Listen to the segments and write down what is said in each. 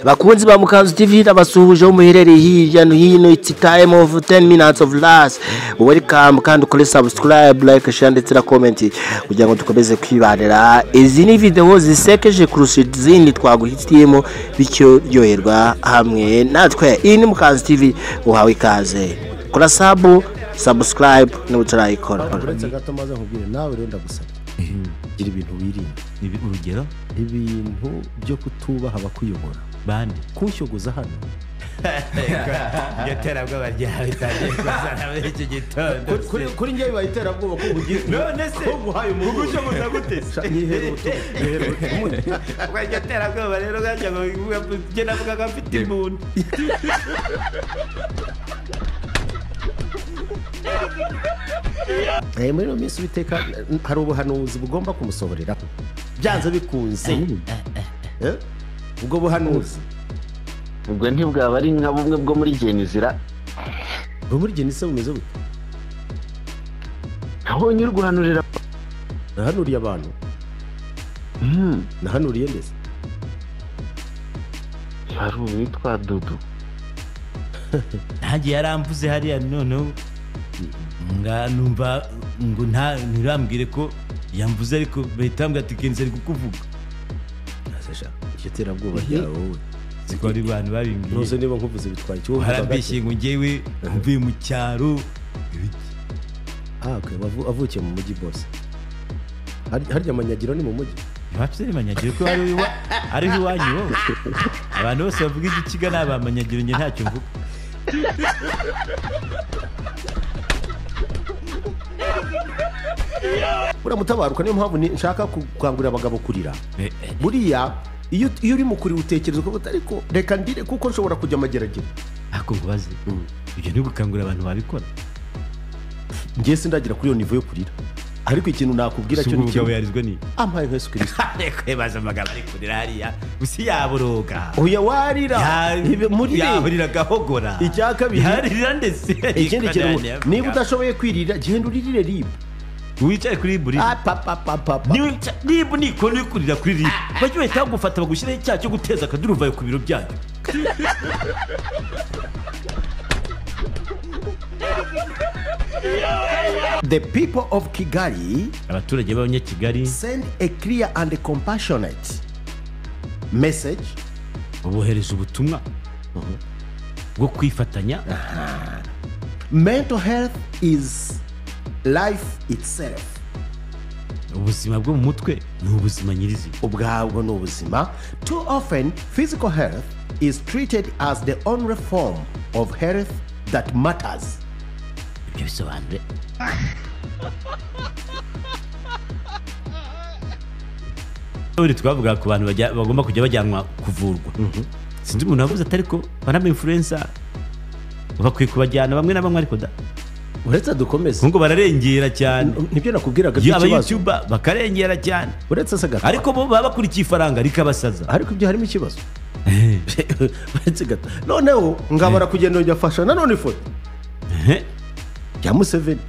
bakunzi ba Mukanzu TV abasuhuje umuherereye hirya no hino. It's time of 10 minutes of last. Welcome kandi ukore subscribe, like, share ndetse na comment kugira ngo dukomeze kwibanira izi ni video zisekeje kurusha izindi twaguhitiyemo bityo ryoherwa hamwe natwe. Iyi ni Mukanzu TV, uhawe ikaze. Kora subscribe n'utarayikora. Uretse gato maze nkubwire nawe rero ndagusaba gira ibintu wirinda. Urugero ibintu byo kutubaha abakuyobora bande kunshogoza hano yatera bwo barya bitangiye kuzana muri iki gitondo kuri njye bayitera bwo ko bugiye none se guhaye umuntu gushogoza gute kwajya tera bwo rero gajya ngo je navuga ko afite imbunda muri no minsi biteka hari ubuhanuzi bugomba kumusohorera byanze bikunze ubwo buhanuzi ubwo ntibwaba ari nka bumwe bwo muri Genizira bwo muri Genizira bumeze gute aho nyir guhanurira nahanuriye abantu nahanuriye ndetse hari uwitwa Dudu ntagiye yaramvuze hariya noneho numva ngo ntirambwire ko yamvuze ariko bahitambwe ati kenze ari kukuvuga nasesha cyetera bwoba ryawe wowe ziko ari bantu babimbwiye nose niba nkuvuze bitwaye cyo harambeshye ngo ngewe mvuye mu cyaro okay avukiye mu mujyi boss harya amanyagiro ni mu mujyi bafite amanyagiro ko ari iwanyu wowe abantu bose bavuga igikiga n'abamanyagiro nge ntacyo mvuga uramutabaruka niyo mpamvu nshaka kukangurira abagabo kurira buriya iyo uri mu kuri utekereza ko ariko reka ndire kuko nshobora kujya amageragere ako ngubaze ibyo ni gukangurira abantu babikora ngiye sindagira kuri iyo nivo yo kurira ariko ikintu nakubwira cyo n'icyo yarizwe ni ampaye Yesu Kristo kwebaza amagabo ari kurira hariya usi yaboroga oya warira muri yaburira gahogora icya kabiri yarira ndetse ikindi kintu niba udashoboye kwirira genda uririre ribu wicaye kuri buri niba nikoni uri kurira kuri ribu bajye bahita bagufata bagushyiraho icyaha cyo guteza akaduruvayo ku biro byanyu. The people of Kigali, abaturage b'abanyakigali, send a clear and compassionate message. Bohereza ubutumwa bwo kwifatanya. Mental health is life itself. Ubuzima bwo mu mutwe ni ubuzima nyirizi. Ubwabwo ni ubuzima. Too often, physical health is treated as the only form of health that matters. Ibyo bisobanure. Uri twavuga ku bantu bagomba kujya bajyanwa kuvurwa. Sinzi umuntu avuze atari ko banama influencer bakwiye kubajyana bamwe na bamwe ariko da uretse dukomeze ngo bararengera cyane nibyo nakubwiraga by'ikibazo aba YouTuber bakarengera cyane uretse se gato ariko bo baba bakurikiye ifaranga rikabasaza ariko ibyo harimo ikibazo uretse gato noneho ngabara kugenda ujya nanone ifoto ya Museveni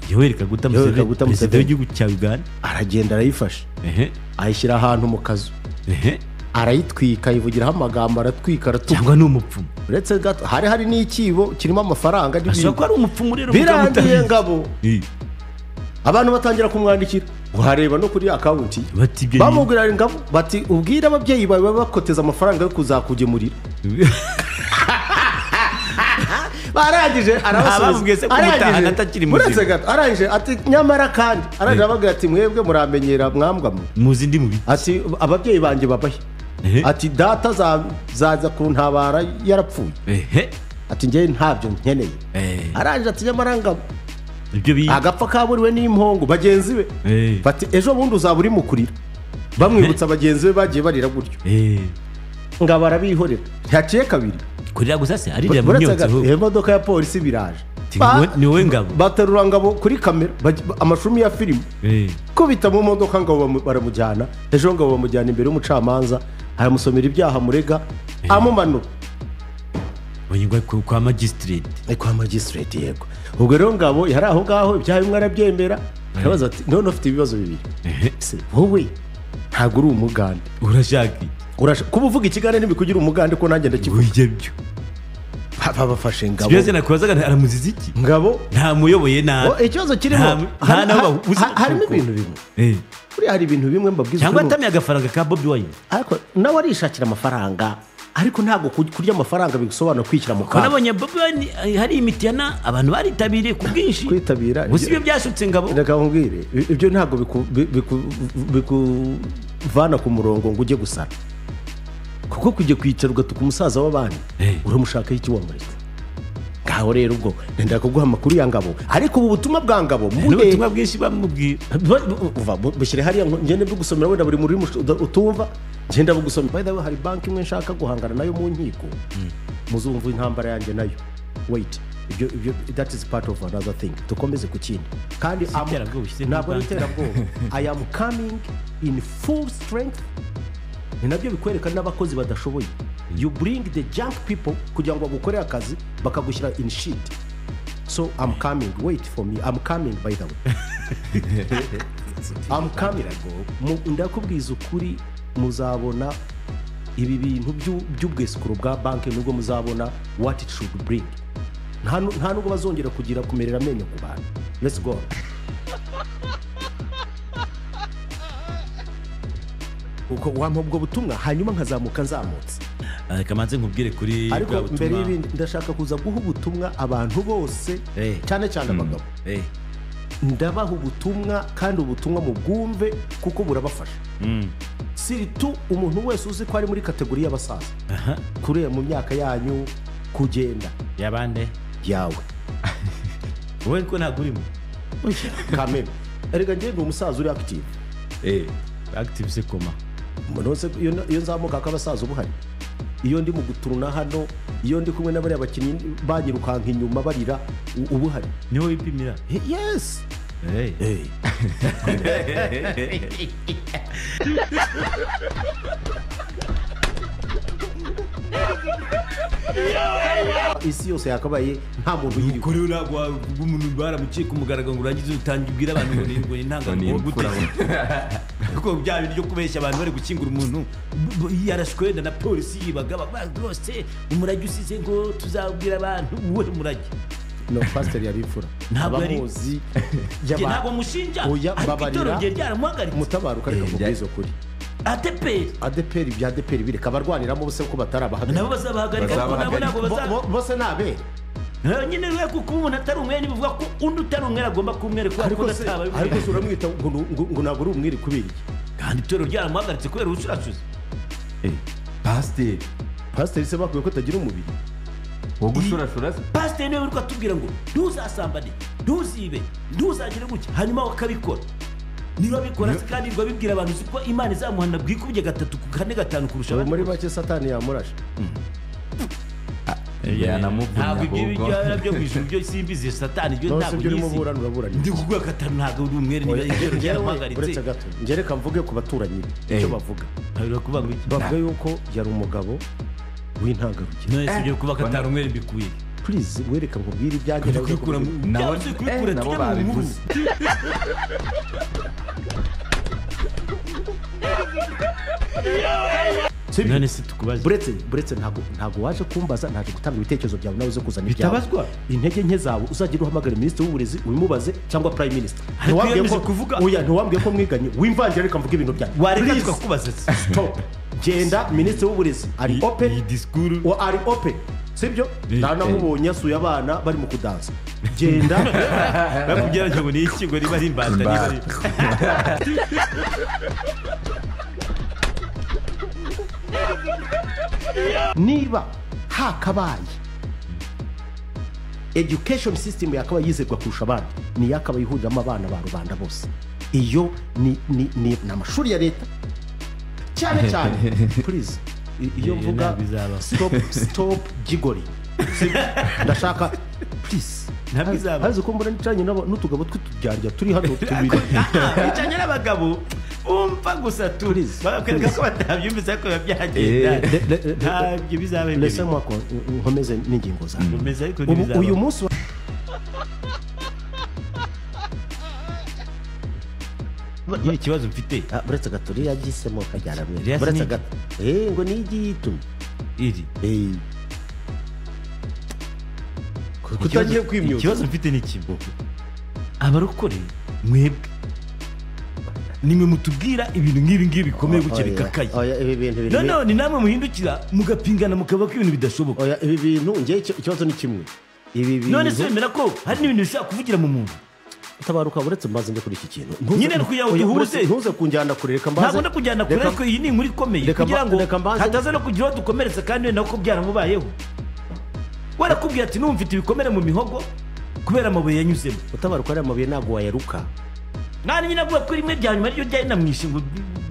Yoweri Kaguta Museveni perezida w'igihugu cya Uganda aragenda arayifasha ayishyira ahantu mu kazu arayitwika yivugiraho amagambo aratwika cyangwa ni umupfumu uretse gato hari n'ikibo kirimo amafaranga ashobora ko ari umupfumu rero birangiye ngabo abantu batangira kumwandikira uhareba no kuri akawunti bamubwira ngabo bati ubwira ababyeyi bawe bakoteza amafaranga yo kuzakugemurira barangije arabasubiza arangije atakiri muzima arangije ati nyamara kandi arangije abaga ati mwebwe muramenyera mwambwa muzi ndi mubi ati ababyeyi banje babahe ati data zaza kuntabara yarapfuye ati ngiye ntabyo nkeneye arangije ati nyamara ngabo agapfa kaburiwe n'impongo bagenzi be bati ejo bundi uzaba uri mukurira bamwibutsa bagenzi be bagiye barira gutyo ngabo arabihorera ntaciye kabiri kurira gusa se ari byamyotseho imodoka ya polisi biraje ni wowe ngabo baterura ngabo kuri kamera amashumi ya filime kubita mu modoka ngabo baramujyana ejo ngabo bamujyana imbere y'umucamanza aramusomera ibyaha murega amumanura Oyingwa kwa magistrate. Kwa magistrate yego. Ubwo rero ngabo yari aho ngaho ibyaha bimwe arabyemera. Arabaza ati none ufite ibibazo bibiri. Se wowe ntabwo uri umugande urashaka kuba uvuga ikigande ntibikugira umugande ko nanjye ndakivuga ibyo babafashe ngabo kibazo nakubazaga aramuziza iki ngabo ntamuyoboye nabi ikibazo kirimo harimo ibintu bimwe buriya hari ibintu bimwe mbabwiza cyangwa atamye agafaranga ka Bobi Wine ariko nawe arishakira amafaranga ariko ntabwo kurya amafaranga bigusobanura kwishyira mu kanwa nabonye Bobi Wine hari imityana abantu baritabiriye ku bwinshi kwitabira gusa ibyo byashutse ngabo reka nkubwire ibyo ntabwo bikuvana ku murongo ngo ujye gusara kuko kujya kwicara ugatuka umusaza w'abandi uramushakaho iki wamuretse ngaho rero ubwo ndenda kuguha amakuru ya ngabo ariko ubu butumwa bwa ngabo n'ubutumwa bwinshi bamubwira bushyire hariya ngende bugusomera wenda buri muri utumva ngenda bugusomera by the way hari banki imwe nshaka guhangana nayo mu nkiko muzumva intambara yanjye nayo wait ibyo that is part of another thing dukomeze ku kindi kandi ntabwo ari iterabwoba I am coming in full strength ni nabyo bikwereka n'abakozi badashoboye you bring the junk people kugira ngo bagukorere akazi bakagushyira in shit so I'm coming wait for me I'm coming by the way I'm coming ndakubwiza ukuri muzabona ibi bintu by'ubwesikuru bwa banki nubwo muzabona what it should bring nta nubwo bazongera kugira kumerera amenyo ku bantu let's go uko wampa ubwo butumwa hanyuma nkazamuka nzamutse kamanze nkubwire kuri ariko mbere y'ibindi ndashaka kuza guha ubutumwa abantu bose cyane cyane abagabo ndabaha ubutumwa kandi ubutumwa mu bwumve kuko burabafasha siritu umuntu wese uzi ko ari muri kategori y'abasaza kureba mu myaka yanyu kugenda yabande yawe wowe ko ntabwo urimo kameme erega njye ni umusaza uri active active se koma iyo nzamuka k'abasaza ubuhari iyo ndi mu guturuna hano iyo ndi kumwe n'abariya bakinnyi banyirukanka inyuma barira ubuhari niho wipimira yes isi yose yakabaye nta muntu yiri kuri uragwa umuntu baramuciye kumugaragara ngo urangize utangibwira abantu ngo ni intangarugero gute kuko bya bintu byo kubeshya abantu bari gukingura umuntu yarashwenda na polisi yibaga rwose umurage usize ngo tuzabwira abantu uwe murage no pastor yari imfura abamuzi ntabwo mushinja ariko itorongera ryaramuhagaritse mutabaruka ariko kubwiza kuri ADPR bya ADPR bireka barwaniramo bose ko batarabahagarika nabo bazabahagarika nabo nabo bose nabe nyine rwe kuko umuntu atari umwe nibivuga ko undi utari umwe agomba kumwere ko ataba ariko uramwita ngo ntabwo uri umwere kubiri kandi itoro ryaramuhagaritse kubera ubushurashuzi pastor se bakuye ko tagira umubiri wo gushurashura se pastor niwe uri kwatubwira ngo ntuzasambane ntuzibe ntuzagire gutya hanyuma wakabikora niba bikora kandi ngo bibwira abantu ko Imana izamuhana bwikubye 3 ku 4 5 kurusha abandi muri bake satani yamurashe ntabwo ibyo byo kwishyura ibyo simbizi satani ibyo ntabwo yizi ndi kuguha 5 ntabwo uri umwere niba ibyo ryaramuhagaritse uretse gato ngereka mvuge ku baturanyi icyo bavuga bavuga yuko yari umugabo w'intangarugero none ibyo kuba 5 umwere bikuye please wereka nkubwire ibyagenda kubikura nabo babivuze none se tukubaze buretse ntabwo waje kumbaza ntaje gutanga ibitekerezo byawe nawe zo kuzana ibyawe bitabazwa intege nke zawe uzagira uhamagara minisitiri w'uburezi ubimubaze cyangwa prime minister ntiwambwiye ko mwiganye wimvangira reka mvuga ibintu byanyu wareka tukakubaza stop genda minisitiri w'uburezi ari open ari open sibyo ndanamubonye asuye abana bari mu kudansa genda bakubwira ngo ni iki ngo niba ari imbata niba ari niba hakabaye education system yakaba yizerwa kurusha abandi ni yakaba yihuriramo abana ba rubanda bose iyo ni amashuri ya leta cyane cyane please iyo mvuga stop jigori ndashaka please hazi ko mbona nicanye n'utugabo tw'utujyarya turi hano tubiri nicanye n'abagabo umva gusa turi bakwereka ko batabyumvise ariko byagenda ntabyo bizaba imbere lese mwako nkomeze n'ingingo zawe uyu munsi ikibazo mfite buretse gato iriya gisemo kajyana Iriya buretse si- gato ngo ni igitumye iri kutagiye kwimyuza ikibazo mfite ni kimwe abarokore mwebwe nimwe mutubwira ibintu nk'ibi bikomeye gutya bikakaye ibi bintu noneho ni namwe muhindukira mugapingana mukavuga ko ibintu bidashoboka ibi bintu ngewe ikibazo ni kimwe ibi bintu none se wemera ko hari n'ibintu bishobora kuvugira mu muntu utabaruka buretse mbaze njye kuri iki kintu nyine kugira ngo duhuze ntuze kunjyana kure reka mbaze ntabwo ndakujyana kure ariko iyi ni inkuru ikomeye kugira ngo hataza no kugira aho dukomeretsa kandi wenda ko byaramubayeho warakubwira ati n'ubu mfite ibikomere mu mihogo kubera amabuye yanyuzemo utabaruka ariya mabuye ntabwo wayaruka nani nyine avuga ko rimwe rya nyuma ryo ryari namwishe ngo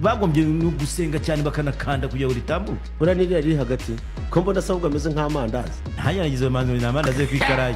bagombye gusenga cyane bakanakanda kugira ngo ritambuke buriya n'iriya riri hagati ko mbona asa ahubwo ameze nk'amandazi ntayangize amandazi yo ku ikarayi